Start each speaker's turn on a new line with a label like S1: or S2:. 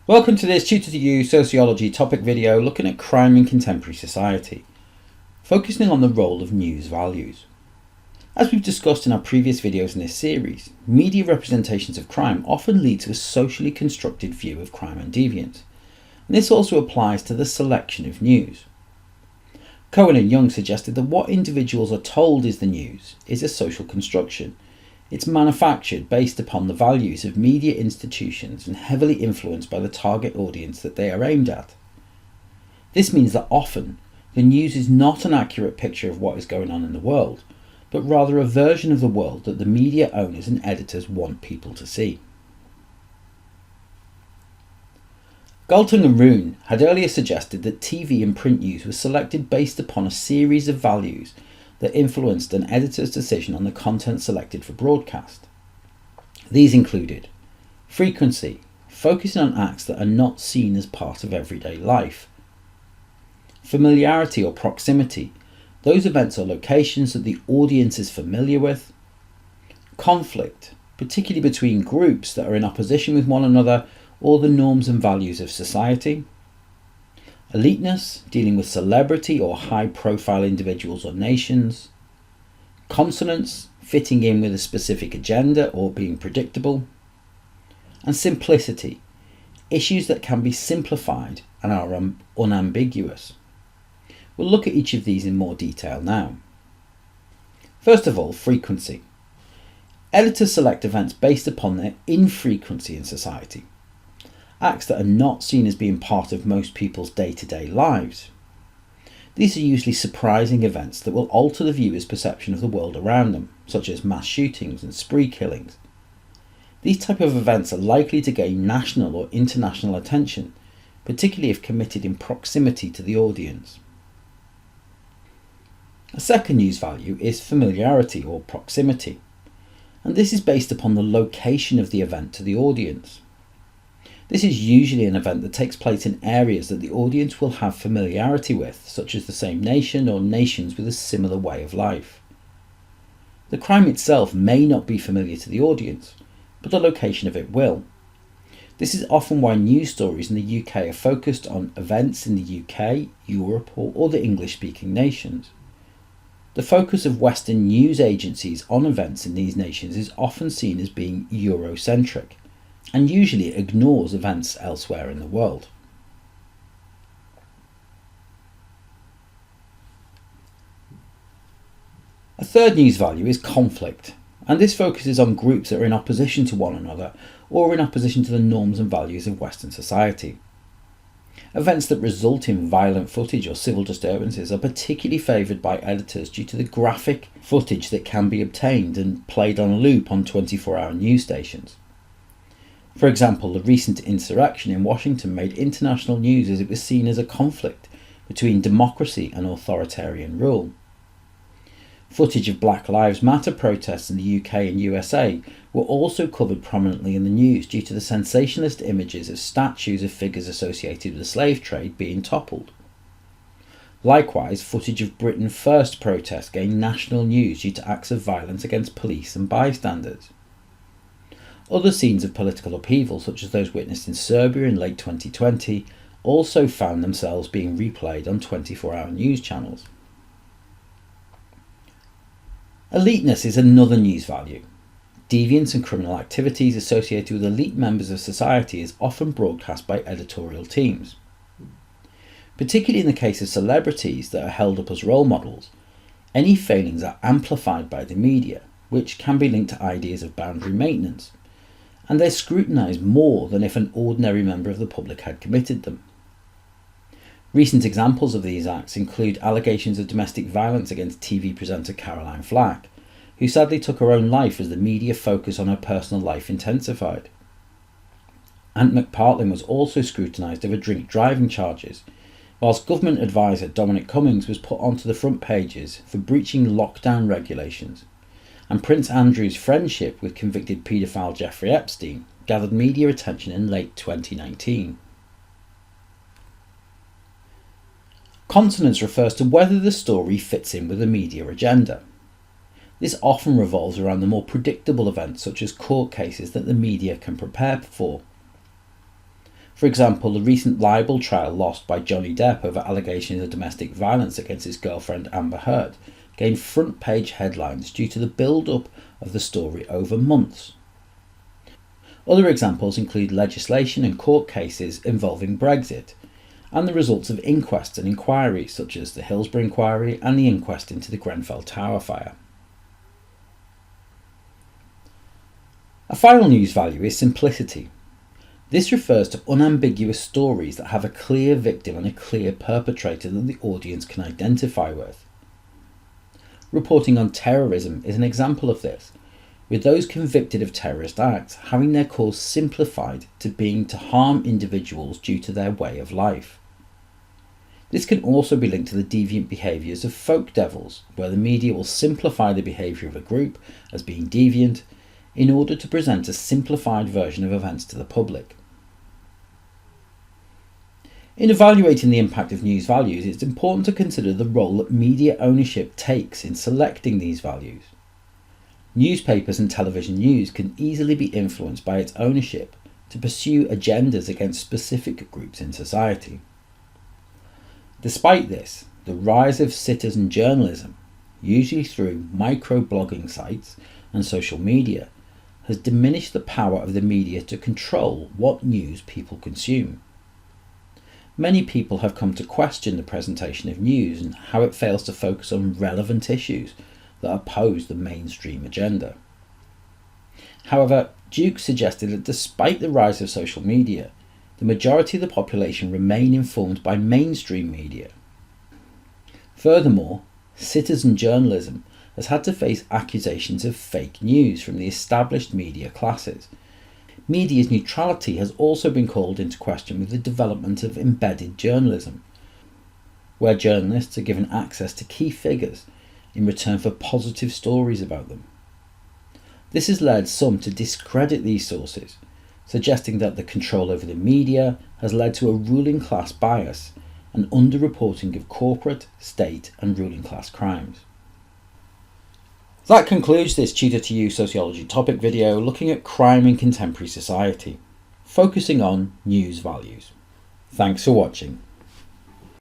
S1: Welcome to this Tutor to You Sociology topic video looking at crime in contemporary society, focusing on the role of news values. As we've discussed in our previous videos in this series, media representations of crime often lead to a socially constructed view of crime and deviance, and this also applies to the selection of news. Cohen and Young suggested that what individuals are told is the news is a social construction. It's manufactured based upon the values of media institutions and heavily influenced by the target audience that they are aimed at. This means that often the news is not an accurate picture of what is going on in the world, but rather a version of the world that the media owners and editors want people to see. Galtung and Roon had earlier suggested that TV and print news was selected based upon a series of values that influenced an editor's decision on the content selected for broadcast. These included frequency, focusing on acts that are not seen as part of everyday life; familiarity or proximity, those events or locations that the audience is familiar with; conflict, particularly between groups that are in opposition with one another or the norms and values of society; eliteness, dealing with celebrity or high-profile individuals or nations; consonance, fitting in with a specific agenda or being predictable; and simplicity, issues that can be simplified and are unambiguous. We'll look at each of these in more detail now. First of all, frequency. Editors select events based upon their infrequency in society, acts that are not seen as being part of most people's day-to-day lives. These are usually surprising events that will alter the viewer's perception of the world around them, such as mass shootings and spree killings. These type of events are likely to gain national or international attention, particularly if committed in proximity to the audience. A second news value is familiarity or proximity, and this is based upon the location of the event to the audience. This is usually an event that takes place in areas that the audience will have familiarity with, such as the same nation or nations with a similar way of life. The crime itself may not be familiar to the audience, but the location of it will. This is often why news stories in the UK are focused on events in the UK, Europe, or other English-speaking nations. The focus of Western news agencies on events in these nations is often seen as being Eurocentric, and usually ignores events elsewhere in the world. A third news value is conflict, and this focuses on groups that are in opposition to one another or in opposition to the norms and values of Western society. Events that result in violent footage or civil disturbances are particularly favoured by editors due to the graphic footage that can be obtained and played on loop on 24-hour news stations. For example, the recent insurrection in Washington made international news as it was seen as a conflict between democracy and authoritarian rule. Footage of Black Lives Matter protests in the UK and USA were also covered prominently in the news due to the sensationalist images of statues of figures associated with the slave trade being toppled. Likewise, footage of Britain First protests gained national news due to acts of violence against police and bystanders. Other scenes of political upheaval, such as those witnessed in Serbia in late 2020, also found themselves being replayed on 24-hour news channels. Eliteness is another news value. Deviance and criminal activities associated with elite members of society is often broadcast by editorial teams. Particularly in the case of celebrities that are held up as role models, any failings are amplified by the media, which can be linked to ideas of boundary maintenance, and they're scrutinised more than if an ordinary member of the public had committed them. Recent examples of these acts include allegations of domestic violence against TV presenter Caroline Flack, who sadly took her own life as the media focus on her personal life intensified. Ant McPartlin was also scrutinised over drink driving charges, whilst government advisor Dominic Cummings was put onto the front pages for breaching lockdown regulations, and Prince Andrew's friendship with convicted paedophile Jeffrey Epstein gathered media attention in late 2019. Consonance refers to whether the story fits in with the media agenda. This often revolves around the more predictable events such as court cases that the media can prepare for. For For example, the recent libel trial lost by Johnny Depp over allegations of domestic violence against his girlfriend Amber Heard gained front-page headlines due to the build-up of the story over months. Other examples include legislation and court cases involving Brexit, and the results of inquests and inquiries such as the Hillsborough inquiry and the inquest into the Grenfell Tower fire. A final news value is simplicity. This refers to unambiguous stories that have a clear victim and a clear perpetrator that the audience can identify with. Reporting on terrorism is an example of this, with those convicted of terrorist acts having their cause simplified to being to harm individuals due to their way of life. This can also be linked to the deviant behaviours of folk devils, where the media will simplify the behaviour of a group as being deviant in order to present a simplified version of events to the public. In evaluating the impact of news values, it's important to consider the role that media ownership takes in selecting these values. Newspapers and television news can easily be influenced by its ownership to pursue agendas against specific groups in society. Despite this, the rise of citizen journalism, usually through micro-blogging sites and social media, has diminished the power of the media to control what news people consume. Many people have come to question the presentation of news and how it fails to focus on relevant issues that oppose the mainstream agenda. However, Duke suggested that despite the rise of social media, the majority of the population remain informed by mainstream media. Furthermore, citizen journalism has had to face accusations of fake news from the established media classes. Media's neutrality has also been called into question with the development of embedded journalism, where journalists are given access to key figures in return for positive stories about them. This has led some to discredit these sources, suggesting that the control over the media has led to a ruling class bias and underreporting of corporate, state and ruling class crimes. That concludes this Tutor to You Sociology topic video looking at crime in contemporary society, focusing on news values. Thanks for watching.